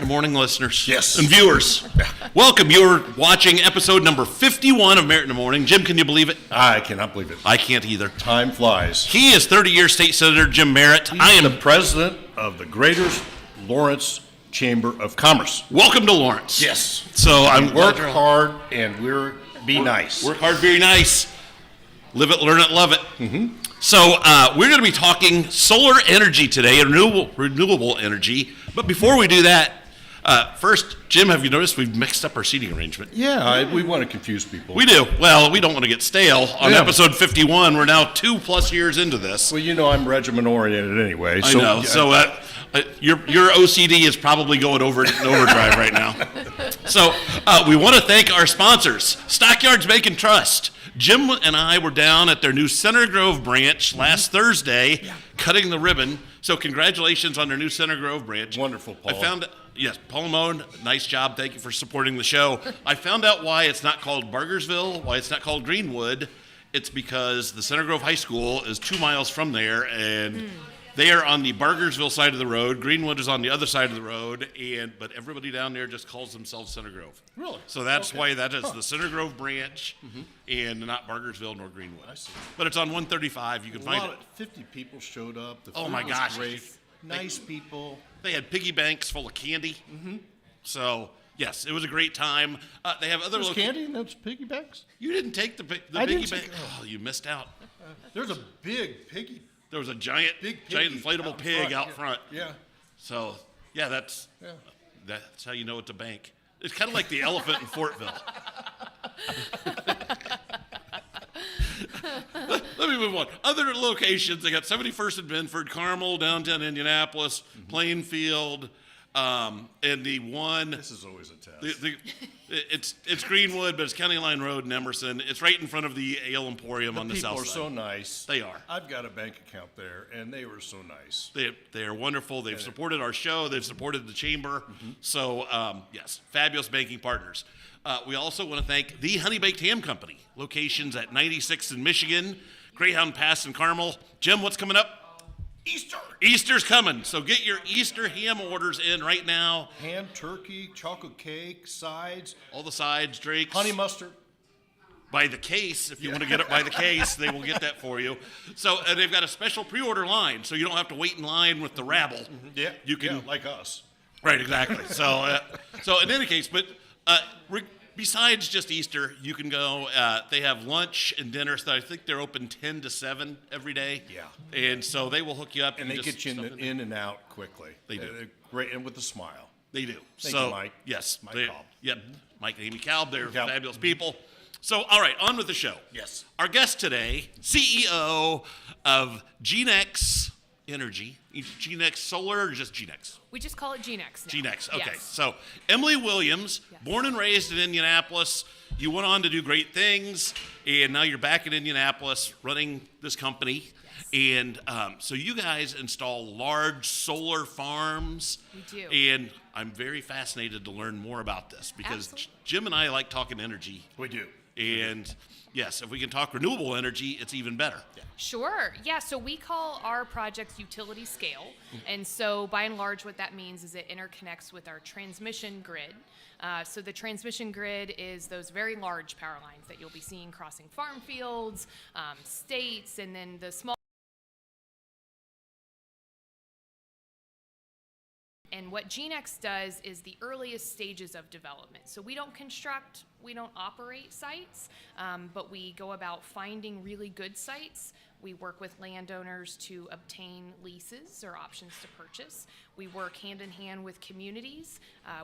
in the Morning listeners. Yes. And viewers. Welcome. You're watching episode number 51 of Merritt in the Morning. Jim, can you believe it? I cannot believe it. I can't either. Time flies. He is 30-year state senator Jim Merritt. I am the president of the Greater Lawrence Chamber of Commerce. Welcome to Lawrence. Yes. So I'm Work hard and be nice. Work hard, very nice. Live it, learn it, love it. Mm-hmm. So we're going to be talking solar energy today, renewable energy. But before we do that, first, Jim, have you noticed we've mixed up our seating arrangement? Yeah, we want to confuse people. We do. Well, we don't want to get stale. On episode 51, we're now 2+ years into this. Well, you know I'm regiment-oriented anyway. I know. So your OCD is probably going in overdrive right now. So we want to thank our sponsors, Stockyards Bank and Trust. Jim and I were down at their new Center Grove branch last Thursday, cutting the ribbon. So congratulations on their new Center Grove branch. Wonderful, Paul. I found, yes, Paul Lamone, nice job. Thank you for supporting the show. I found out why it's not called Bargersville, why it's not called Greenwood. It's because the Center Grove High School is 2 miles from there, and they are on the Bargersville side of the road. Greenwood is on the other side of the road, but everybody down there just calls themselves Center Grove. Really? So that's why that is the Center Grove branch, and not Bargersville nor Greenwood. I see. But it's on 135. You can find it. 50 people showed up. The Oh food my was gosh. great. Nice people. They had piggy banks full of candy. So yes, it was a great time. They have other There's candy in those piggy banks? You didn't take the I piggy didn't bank. take- Oh, you missed out. There's a big piggy. There was a giant Big piggy inflatable out pig front. out front. Yeah. So yeah, that's Yeah. how you know it's a bank. It's kind of like the elephant in Fortville. Let me move on. Other locations, they got 71st and Benford, Carmel, downtown Indianapolis, Plainfield, and the one. This is always a test. It's Greenwood, but it's County Line Road in Emerson. It's right in front of the Ale Emporium on the south side. People are so nice. They are. I've got a bank account there, and they were so nice. They are wonderful. They've supported our show. They've supported the chamber. So, yes, fabulous banking partners. We also want to thank the Honey Baked Ham Company, locations at 96th in Michigan, Greyhound Pass in Carmel. Jim, what's coming up? Easter. Easter's coming. So get your Easter ham orders in right now. Ham, turkey, chocolate cake, sides, All the sides, drinks. honey mustard. By the case, if you want to get it by the case, they will get that for you. So and they've got a special pre-order line, so you don't have to wait in line with the rabble. Yeah. You can, like us. right, exactly. So, so in any case, but besides just Easter, you can go. They have lunch and dinner, so I think they're open 10 to 7 every day. Yeah. And so they will hook you up. And they just get you stuff in and out quickly. They do. Great, and with a smile. They do. Thank so, you, Mike. Yes. Mike they- Kalb. Yep. Mike and Amy Kalb, they're Kalb. fabulous people. So, all right, on with the show. Yes. Our guest today, CEO of Geenex Energy. Geenex Solar or just Geenex? We just call it Geenex now. Geenex, okay. Yes. So, Emily Williams, Yes. born and raised in Indianapolis. You went on to do great things, and now you're back in Indianapolis running this company. Yes. And so you guys install large solar farms. We do. And I'm very fascinated to learn more about this because Absolutely. Jim and I like talking energy. We do. And yes, if we can talk renewable energy, it's even better. Sure. Yeah. So we call our projects utility scale. And so by and large, what that means is it interconnects with our transmission grid. So the transmission grid is those very large power lines that you'll be seeing crossing farm fields, states, and then the small. And what Geenex does is the earliest stages of development. So we don't construct, we don't operate sites, but we go about finding really good sites. We work with landowners to obtain leases or options to purchase. We work hand in hand with communities.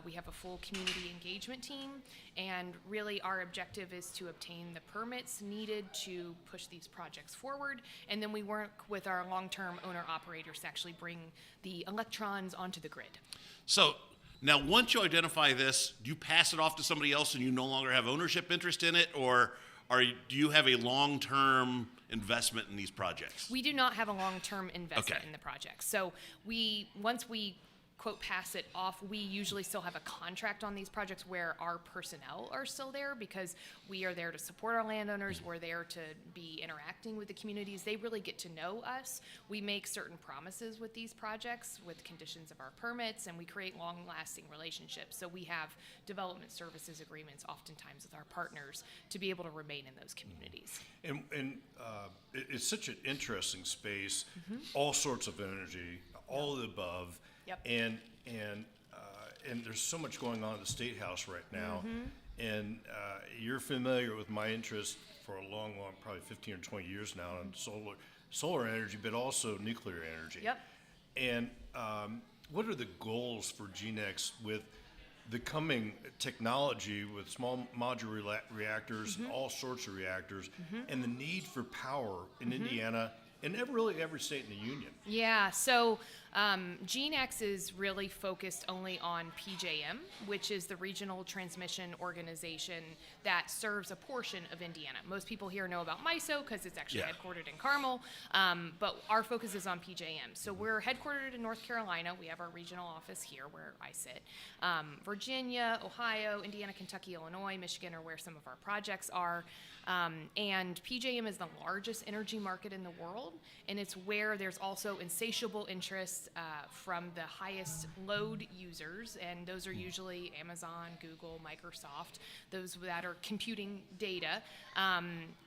We have a full community engagement team. And really our objective is to obtain the permits needed to push these projects forward. And then we work with our long-term owner operators to actually bring the electrons onto the grid. So now, once you identify this, do you pass it off to somebody else and you no longer have ownership interest in it, or do you have a long-term investment in these projects? We do not have a long-term investment Okay. in the project. So once we quote pass it off, we usually still have a contract on these projects where our personnel are still there because we are there to support our landowners. We're there to be interacting with the communities. They really get to know us. We make certain promises with these projects with conditions of our permits, and we create long-lasting relationships. So we have development services agreements oftentimes with our partners to be able to remain in those communities. And it's such an interesting space, all sorts of energy, all of the above. Yep. And there's so much going on at the State House right now. And you're familiar with my interest for a long, probably 15 or 20 years now in solar energy, but also nuclear energy. Yep. And what are the goals for Geenex with the coming technology with small modular reactors, all sorts of reactors, and the need for power in Indiana and really every state in the union? Yeah, so Geenex is really focused only on PJM, which is the regional transmission organization that serves a portion of Indiana. Most people here know about MISO because it's actually headquartered in Carmel, but our focus is on PJM. So we're headquartered in North Carolina. We have our regional office here where I sit. Virginia, Ohio, Indiana, Kentucky, Illinois, Michigan are where some of our projects are. And PJM is the largest energy market in the world, and it's where there's also insatiable interest from the highest load users, and those are usually Amazon, Google, Microsoft, those that are computing data,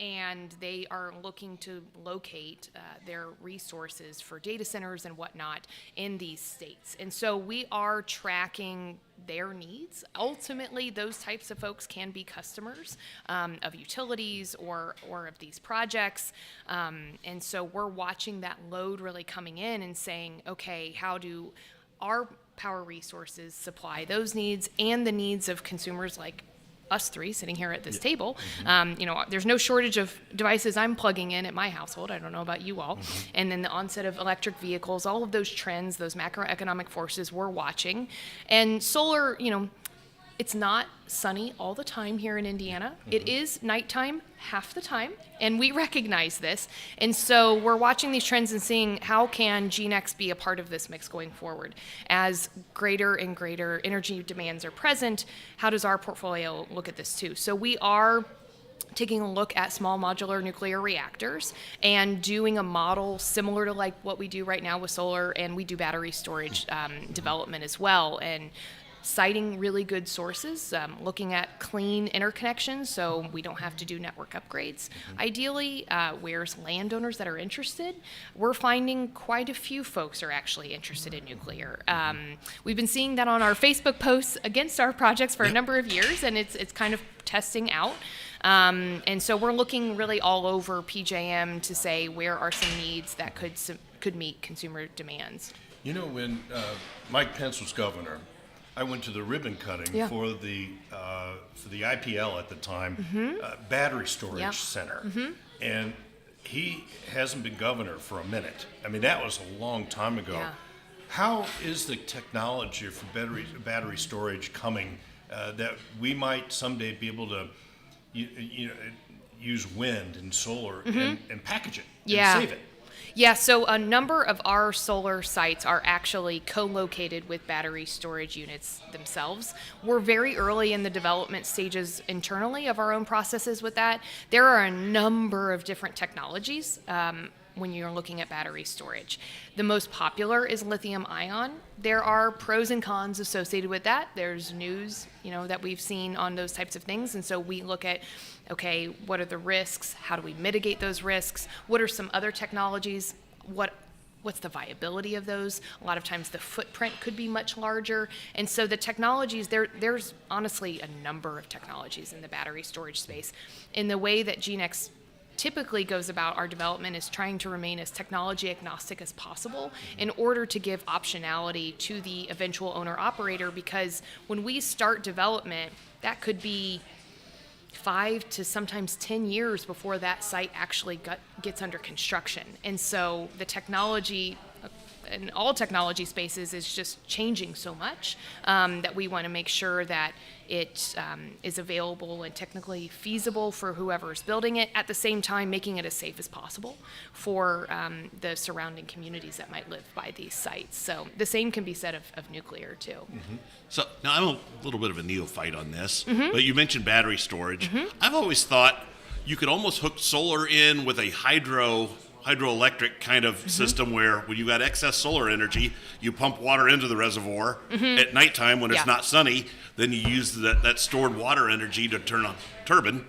and they are looking to locate their resources for data centers and whatnot in these states. And so we are tracking their needs. Ultimately, those types of folks can be customers of utilities or of these projects. And so we're watching that load really coming in and saying, okay, how do our power resources supply those needs and the needs of consumers like us three sitting here at this table? There's no shortage of devices I'm plugging in at my household. I don't know about you all. And then the onset of electric vehicles, all of those trends, those macroeconomic forces we're watching. And solar, it's not sunny all the time here in Indiana. It is nighttime half the time, and we recognize this. And so we're watching these trends and seeing how can Geenex be a part of this mix going forward. As greater and greater energy demands are present, how does our portfolio look at this too? So we are taking a look at small modular nuclear reactors and doing a model similar to like what we do right now with solar, and we do battery storage development as well. And citing really good sources, looking at clean interconnections so we don't have to do network upgrades. Ideally, where's landowners that are interested, we're finding quite a few folks are actually interested in nuclear. We've been seeing that on our Facebook posts against our projects for a number of years, and it's kind of testing out. And so we're looking really all over PJM to say where are some needs that could meet consumer demands. When Mike Pence was governor, I went to the ribbon cutting for the IPL at the time, battery storage center, and he hasn't been governor for a minute. I mean, that was a long time ago. Yeah. How is the technology for battery storage coming that we might someday be able to use wind and solar and package it and save it? Yeah, so a number of our solar sites are actually co-located with battery storage units themselves. We're very early in the development stages internally of our own processes with that. There are a number of different technologies when you're looking at battery storage. The most popular is lithium ion. There are pros and cons associated with that. There's news, that we've seen on those types of things. And so we look at, okay, what are the risks? How do we mitigate those risks? What are some other technologies? What's the viability of those? A lot of times the footprint could be much larger. And so the technologies, there's honestly a number of technologies in the battery storage space. In the way that Geenex typically goes about our development is trying to remain as technology agnostic as possible in order to give optionality to the eventual owner operator, because when we start development, that could be 5 to sometimes 10 years before that site actually gets under construction. And so the technology in all technology spaces is just changing so much that we want to make sure that it is available and technically feasible for whoever is building it, at the same time making it as safe as possible for the surrounding communities that might live by these sites. So the same can be said of nuclear too. Mm-hmm. So now I'm a little bit of a neophyte on this, but you mentioned battery storage. I've always thought you could almost hook solar in with a hydroelectric kind of system where when you got excess solar energy, you pump water into the reservoir at nighttime when it's not sunny, then you use that stored water energy to turn on turbine,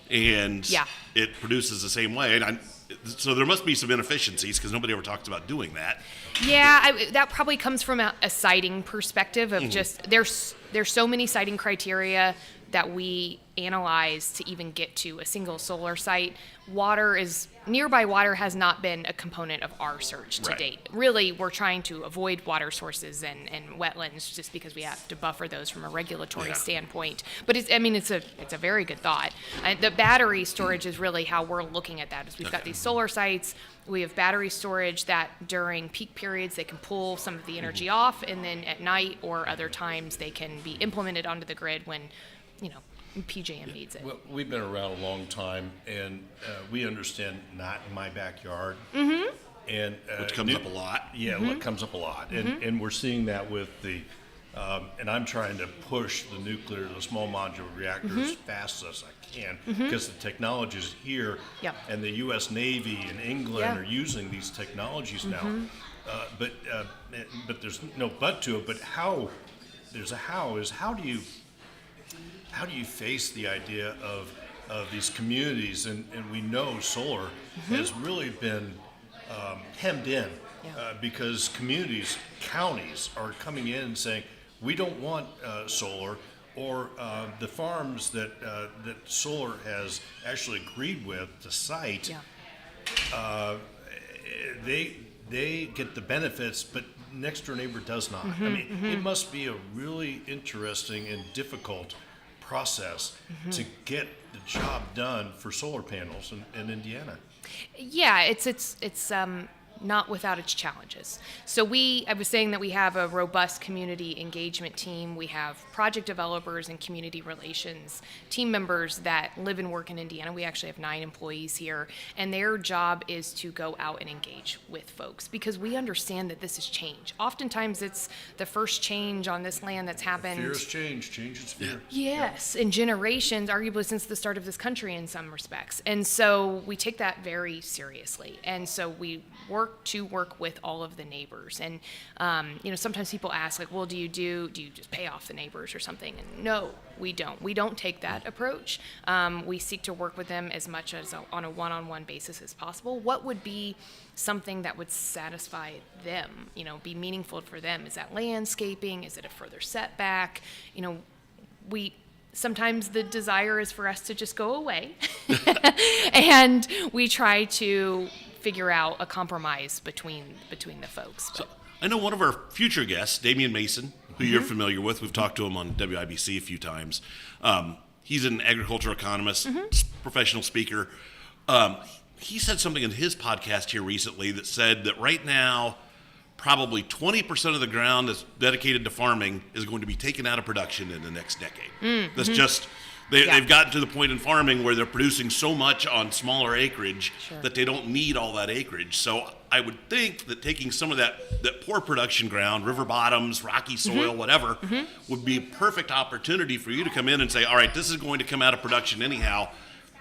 and it produces the same way. And so there must be some inefficiencies because nobody ever talks about doing that. Yeah, that probably comes from a siting perspective of just there's so many siting criteria that we analyze to even get to a single solar site. Nearby water has not been a component of our search to date. Really, we're trying to avoid water sources and wetlands just because we have to buffer those from a regulatory standpoint. But it's a very good thought. The battery storage is really how we're looking at that. Is we've got these solar sites. We have battery storage that during peak periods they can pull some of the energy off, and then at night or other times they can be implemented onto the grid when, PJM needs it. Well, we've been around a long time, and we understand not in my backyard. And Which comes up a lot. Yeah, it comes up a lot. And we're seeing that with the, and I'm trying to push the small modular reactor as fast as I can because the technology is here, and the U.S. Navy and England are using these technologies now. But there's no but to it. But how do you face the idea of these communities? And we know solar has really been hemmed in because counties are coming in and saying, we don't want solar, or the farms that solar has actually agreed with to site, they get the benefits, but next door neighbor does not. I mean, it must be a really interesting and difficult process to get the job done for solar panels in Indiana. Yeah, it's not without its challenges. So I was saying that we have a robust community engagement team. We have project developers and community relations team members that live and work in Indiana. We actually have 9 employees here, and their job is to go out and engage with folks because we understand that this is change. Oftentimes it's the first change on this land that's happened. Fear is change. Change is fear. Yes, in generations, arguably since the start of this country in some respects. And so we take that very seriously. And so we work with all of the neighbors. And, sometimes people ask, like, well, do you just pay off the neighbors or something? And no, we don't. We don't take that approach. We seek to work with them as much as on a one-on-one basis as possible. What would be something that would satisfy them, be meaningful for them? Is that landscaping? Is it a further setback? Sometimes the desire is for us to just go away. And we try to figure out a compromise between the folks. So I know one of our future guests, Damian Mason, who you're familiar with. We've talked to him on WIBC a few times. He's an agricultural economist, professional speaker. He said something in his podcast here recently that said that right now, probably 20% of the ground that's dedicated to farming is going to be taken out of production in the next decade. That's just... They've gotten to the point in farming where they're producing so much on smaller acreage that they don't need all that acreage. So I would think that taking some of that poor production ground, river bottoms, rocky soil, whatever, would be a perfect opportunity for you to come in and say, all right, this is going to come out of production anyhow.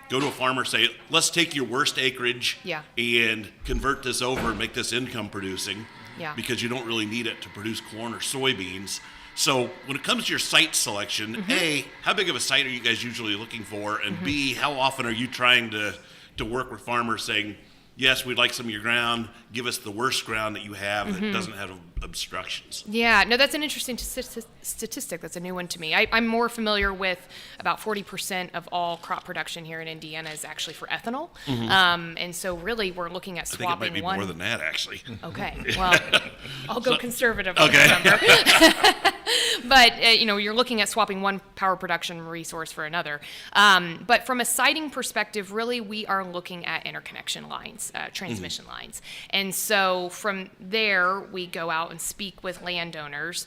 Go to a farmer, say, let's take your worst acreage and convert this over and make this income producing because you don't really need it to produce corn or soybeans. So when it comes to your site selection, A, how big of a site are you guys usually looking for? And B, how often are you trying to work with farmers saying, yes, we'd like some of your ground, give us the worst ground that you have that doesn't have obstructions? Yeah, no, that's an interesting statistic. That's a new one to me. I'm more familiar with about 40% of all crop production here in Indiana is actually for ethanol. And so really we're looking at swapping one. I think it might be more than that, actually. Okay, well, I'll go conservative on the number. But you're looking at swapping one power production resource for another. But from a siting perspective, really, we are looking at interconnection lines, transmission lines. And so from there, we go out and speak with landowners.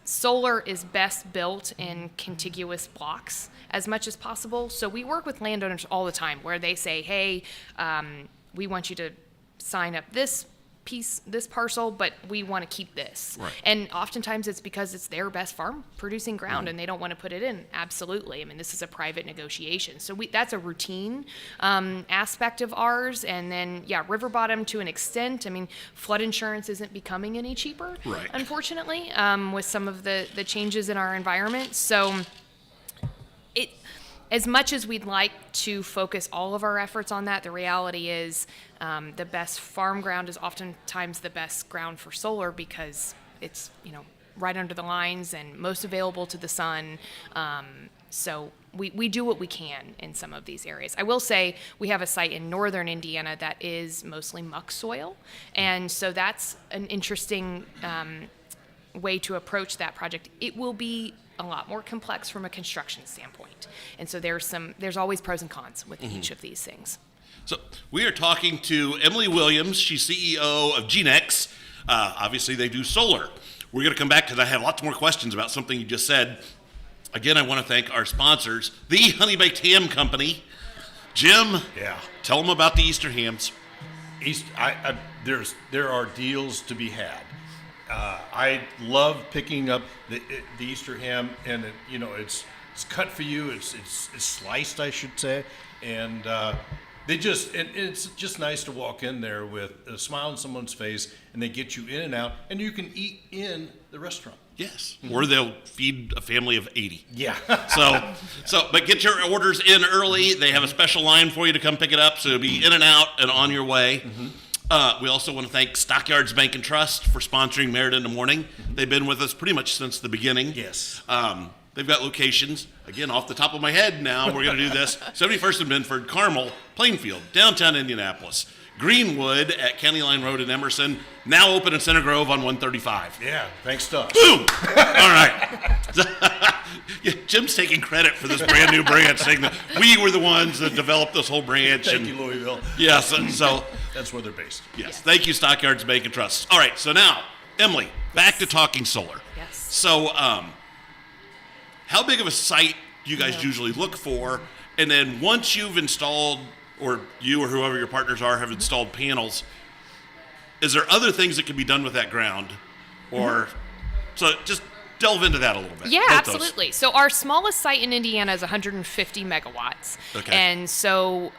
Solar is best built in contiguous blocks as much as possible. So we work with landowners all the time where they say, hey, we want you to sign up this piece, this parcel, but we want to keep this. Right. And oftentimes it's because it's their best farm producing ground and they don't want to put it in. Absolutely. I mean, this is a private negotiation. So that's a routine aspect of ours. And then, river bottom to an extent. I mean, flood insurance isn't becoming any cheaper, right, unfortunately, with some of the changes in our environment. So as much as we'd like to focus all of our efforts on that, the reality is the best farm ground is oftentimes the best ground for solar because it's, right under the lines and most available to the sun. So we do what we can in some of these areas. I will say we have a site in northern Indiana that is mostly muck soil. And so that's an interesting way to approach that project. It will be a lot more complex from a construction standpoint. And so there's always pros and cons with each of these things. So we are talking to Emily Williams. She's CEO of Geenex. Obviously, they do solar. We're going to come back because I have lots more questions about something you just said. Again, I want to thank our sponsors, the Honey Baked Ham Company. Jim, tell them about the Easter hams. There are deals to be had. I love picking up the Easter ham, and it's cut for you. It's sliced, I should say, and it's just nice to walk in there with a smile on someone's face, and they get you in and out, and you can eat in the restaurant. Yes, or they'll feed a family of 80. Yeah. But get your orders in early. They have a special line for you to come pick it up, so it'll be in and out and on your way. We also want to thank Stockyards Bank and Trust for sponsoring Merritt in the Morning. They've been with us pretty much since the beginning. Yes. They've got locations, again, off the top of my head now, we're going to do this. 71st and Binford, Carmel, Plainfield, downtown Indianapolis, Greenwood at County Line Road in Emerson, now open in Center Grove on 135. Yeah, thanks to us. Boom! All right. Jim's taking credit for this brand new branch, saying that we were the ones that developed this whole branch. Thank you, Louisville. Yes, so that's where they're based. Yes, thank you, Stockyards Bank and Trust. All right, so now, Emily, back to talking solar. Yes. So, how big of a site do you guys usually look for? And then once you've installed, or you or whoever your partners are have installed panels, is there other things that can be done with that ground? Or, so just delve into that a little bit. Yeah, Both those. absolutely. So our smallest site in Indiana is 150 megawatts. Okay. And so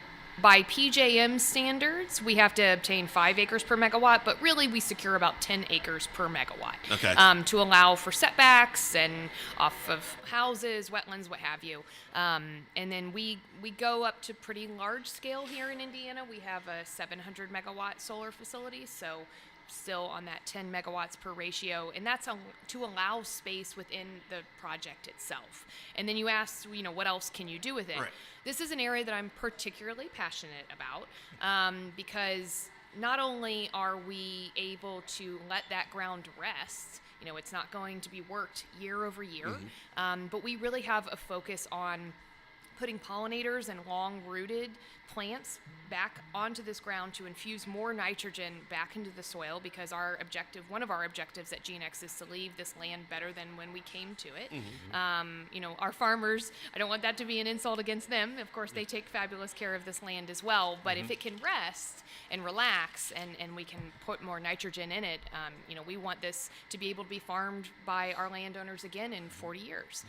by PJM standards, we have to obtain 5 acres per megawatt, but really we secure about 10 acres per megawatt. Okay. To allow for setbacks and off of houses, wetlands, what have you. And then we go up to pretty large scale here in Indiana. We have a 700 megawatt solar facility, so still on that 10 megawatts per ratio, and that's to allow space within the project itself. And then you asked, what else can you do with it? Right. This is an area that I'm particularly passionate about because not only are we able to let that ground rest, it's not going to be worked year over year, but we really have a focus on putting pollinators and long-rooted plants back onto this ground to infuse more nitrogen back into the soil, because one of our objectives at Geenex is to leave this land better than when we came to it. Our farmers, I don't want that to be an insult against them. Of course, they take fabulous care of this land as well, but if it can rest and relax and we can put more nitrogen in it, we want this to be able to be farmed by our landowners again in 40 years.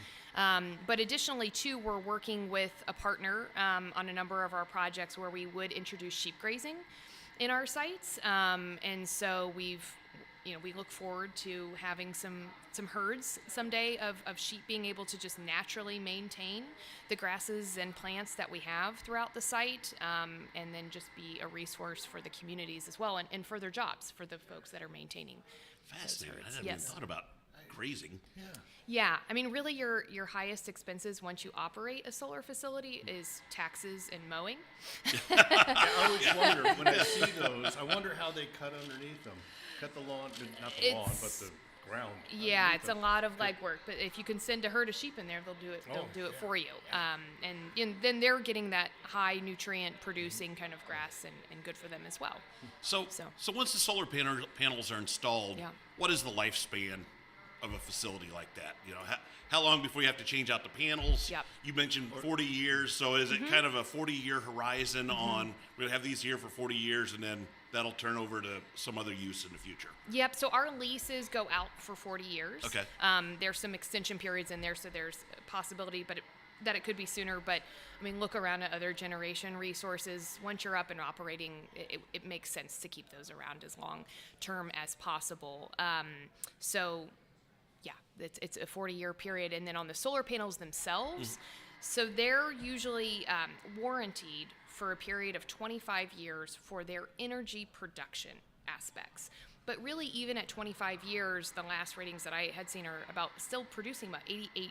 But additionally, too, we're working with a partner on a number of our projects where we would introduce sheep grazing in our sites. And so we look forward to having some herds someday of sheep being able to just naturally maintain the grasses and plants that we have throughout the site, and then just be a resource for the communities as well, and further jobs for the folks that are maintaining. Fascinating. I hadn't even thought about grazing. Yeah, I mean, really your highest expenses once you operate a solar facility is taxes and mowing. I always wonder, when I see those, I wonder how they cut underneath them. Cut the lawn, not the lawn, but the ground. Yeah, it's a underneath lot of legwork, but if you can send a herd of sheep in there, they'll do it. They'll Oh, do it yeah, for you. And then they're getting that high nutrient producing kind of grass, and good for them as well. So once the solar panels are installed, Yeah. what is the lifespan of a facility like that? You know, how long before you have to change out the panels? Yep. You mentioned 40 years, so is it kind of a 40-year horizon on, we're going to have these here for 40 years, and then that'll turn over to some other use in the future? Yep. So our leases go out for 40 years. Okay. There's some extension periods in there, so there's a possibility, that it could be sooner. But I mean, look around at other generation resources. Once you're up and operating, it makes sense to keep those around as long term as possible. So yeah, it's a 40-year period. And then on the solar panels themselves, so they're usually warranted for a period of 25 years for their energy production aspects. But really, even at 25 years, the last ratings that I had seen are about still producing about 88%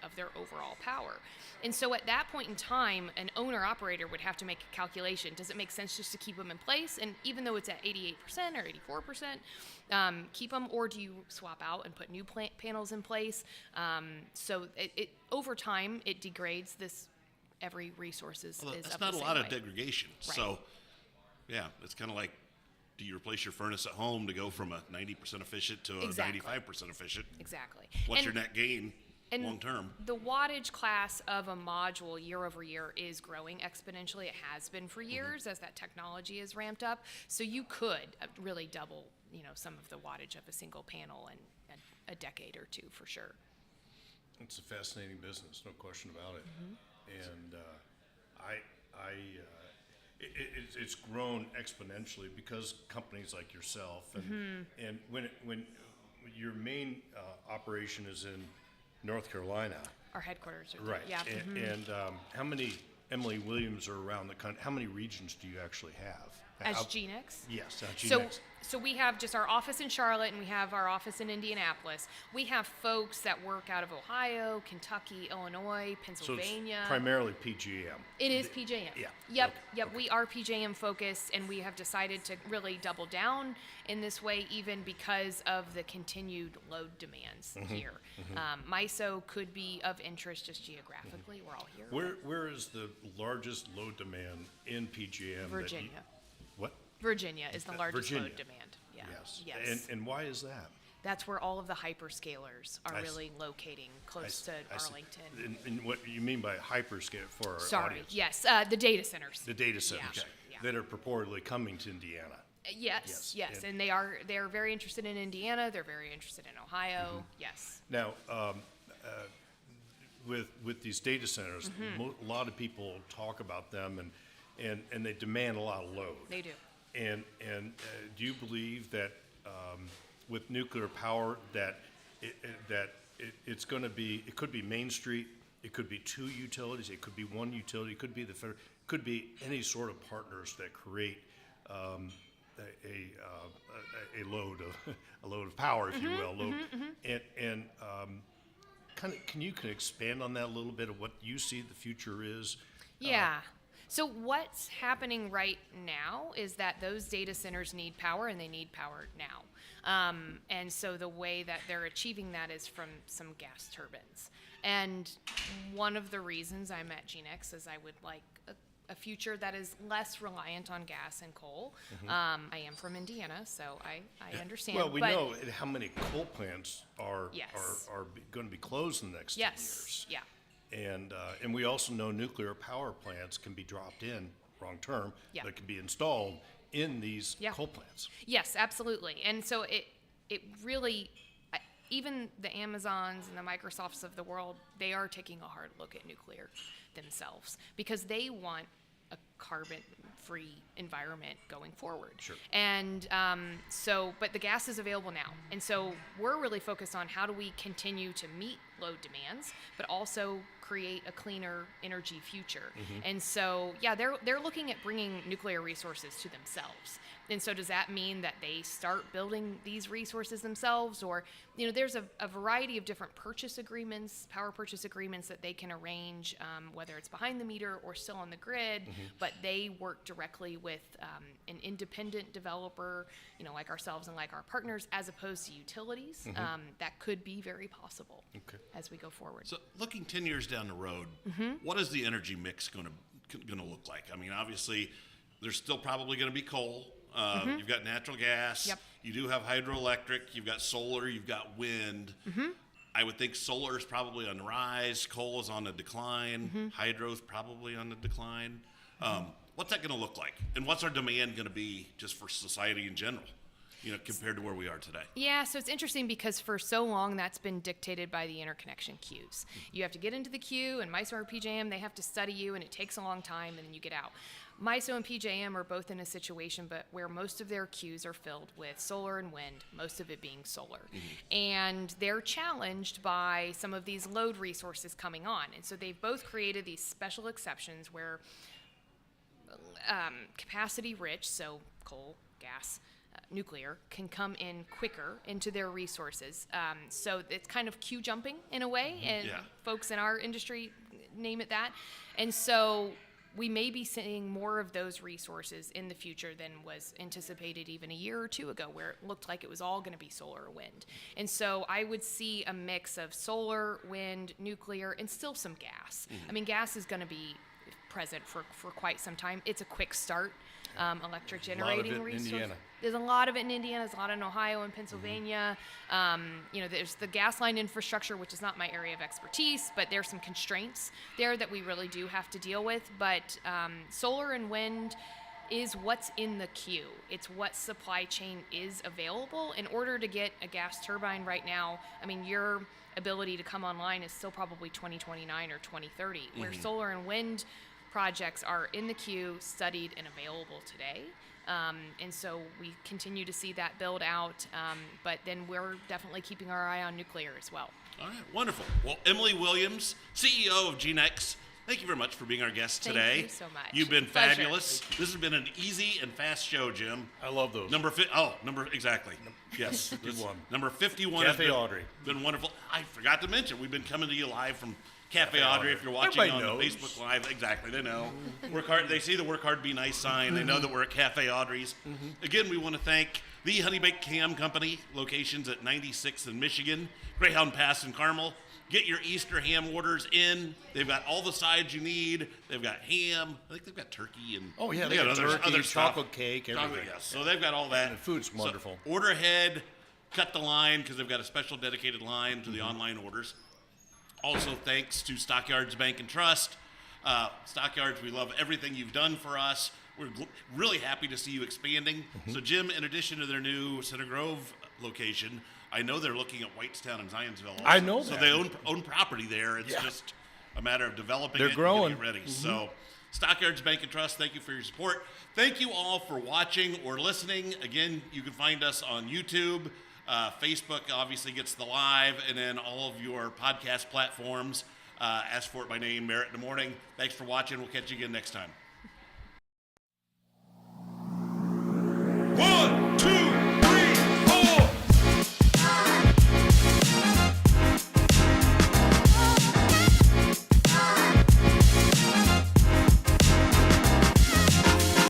of their overall power. And so at that point in time, an owner-operator would have to make a calculation. Does it make sense just to keep them in place? And even though it's at 88% or 84%, keep them, or do you swap out and put new panels in place? So it over time, it degrades this. Every resource is That's of not the a same lot of way. degradation. Right. So, yeah, it's kind of like, do you replace your furnace at home to go from a 90% efficient to a Exactly. 95% efficient? Exactly. What's And- your net gain and long term? The wattage class of a module year over year is growing exponentially. It has been for years as that technology is ramped up. So you could really double, some of the wattage of a single panel in a decade or two for sure. It's a fascinating business, no question about it. And it's grown exponentially because companies like yourself and when your main operation is in North Carolina, Our headquarters are right? Yeah. And how many Emily Williams are around the country? How many regions do you actually have? As How- Geenex? Yes, So, Geenex. so we have just our office in Charlotte, and we have our office in Indianapolis. We have folks that work out of Ohio, Kentucky, Illinois, So Pennsylvania. it's primarily PGM. It is PJM. Yeah. Yep. Okay. Yep. Okay. We are PJM focused, and we have decided to really double down in this way, even because of the continued load demands here. MISO could be of interest just geographically. We're all here. Where is the largest load demand in PGM? that you- Virginia. What? Virginia is the largest Virginia. load demand. Yeah. Yes. Yes. And why is that? That's where all of the hyperscalers are I see. really locating close to I see. Arlington. And what you mean by hyperscale for our Sorry. audience? Yes. The data centers. The data centers Yeah. that are purportedly coming to Indiana. Yes. Yes. And they're very interested in Indiana. They're very interested in Ohio. Yes. Now, with these data centers, a lot of people talk about them, and they demand a lot of load. They do. And do you believe that with nuclear power that it's going to be, it could be Main Street, it could be two utilities, it could be one utility, it could be the federal, it could be any sort of partners that create a load of power, if you will. And kind of, can you expand on that a little bit of what you see the future is? Yeah. So what's happening right now is that those data centers need power, and they need power now. And so the way that they're achieving that is from some gas turbines. And one of the reasons I'm at Geenex is I would like a future that is less reliant on gas and coal. I am from Indiana, so I understand. Well, we but know how many coal plants are Yes. going to be closed in the next 10 years. Yes, yeah. And we also know nuclear power plants can be dropped in, wrong term, Yeah. that can be installed in these Yeah. coal plants. Yes, absolutely. And so it really, even the Amazons and the Microsofts of the world, they are taking a hard look at nuclear themselves because they want a carbon-free environment going forward. Sure. And but the gas is available now. And so we're really focused on how do we continue to meet load demands, but also create a cleaner energy future. And so, yeah, they're looking at bringing nuclear resources to themselves. And so does that mean that they start building these resources themselves? Or, there's a variety of different purchase agreements, power purchase agreements that they can arrange, whether it's behind the meter or still on the grid, but they work directly with an independent developer, like ourselves and like our partners, as opposed to utilities. That could be very possible as we go forward. So looking 10 years down the road, what is the energy mix going to look like? I mean, obviously, there's still probably going to be coal. You've got natural gas. Yep. You do have hydroelectric. You've got solar. You've got wind. I would think solar is probably on the rise. Coal is on the decline. Hydro is probably on the decline. What's that going to look like? And what's our demand going to be just for society in general, compared to where we are today? Yeah, so it's interesting because for so long that's been dictated by the interconnection queues. You have to get into the queue, and MISO or PJM, they have to study you, and it takes a long time, and then you get out. MISO and PJM are both in a situation but where most of their queues are filled with solar and wind, most of it being solar. And they're challenged by some of these load resources coming on. And so they've both created these special exceptions where capacity rich, so coal, gas, nuclear, can come in quicker into their resources. So it's kind of queue jumping in a way, and folks in our industry name it that. And so we may be seeing more of those resources in the future than was anticipated even a year or two ago, where it looked like it was all going to be solar or wind. And so I would see a mix of solar, wind, nuclear, and still some gas. I mean, gas is going to be present for quite some time. It's a quick start. Electric generating resource. There's a lot of it in Indiana. There's a lot in Ohio and Pennsylvania. There's the gas line infrastructure, which is not my area of expertise, but there's some constraints there that we really do have to deal with. But solar and wind is what's in the queue. It's what supply chain is available. In order to get a gas turbine right now, I mean, your ability to come online is still probably 2029 or 2030, where solar and wind projects are in the queue, studied, and available today. And so we continue to see that build out, but then we're definitely keeping our eye on nuclear as well. All right, wonderful. Well, Emily Williams, CEO of Geenex, thank you very much for being our guest today. Thank you so much. You've been Pleasure. fabulous. This has been an easy and fast show, Jim. I love those. Exactly. Yes. Good one. Number 51 Cafe has Audrey. been wonderful. I forgot to mention, we've been coming to you live from Cafe Audrey. If you're watching Everybody on the knows. Facebook Live, exactly, they know. Work hard. They see the Work Hard, Be Nice sign. They know that we're at Cafe Audrey's. Again, we want to thank the Honey Baked Ham Company, locations at 96th in Michigan, Greyhound Pass in Carmel. Get your Easter ham orders in. They've got all the sides you need. They've got ham. I think they've got turkey and They got other turkey, stuff. chocolate cake, everything. Yes. So they've got all that. And the food's So wonderful. order ahead, cut the line because they've got a special dedicated line to the online orders. Also, thanks to Stockyards Bank and Trust. Stockyards, we love everything you've done for us. We're really happy to see you expanding. So, Jim, in addition to their new Center Grove location, I know they're looking at Whitestown and Zionsville also. I know So that. they own property there. It's just a matter of developing They're it growing. and getting it ready. So, Stockyards Bank and Trust, thank you for your support. Thank you all for watching or listening. Again, you can find us on YouTube. Facebook obviously gets the live, and then all of your podcast platforms. Ask for it by name, Merritt in the Morning. Thanks for watching. We'll catch you again next time.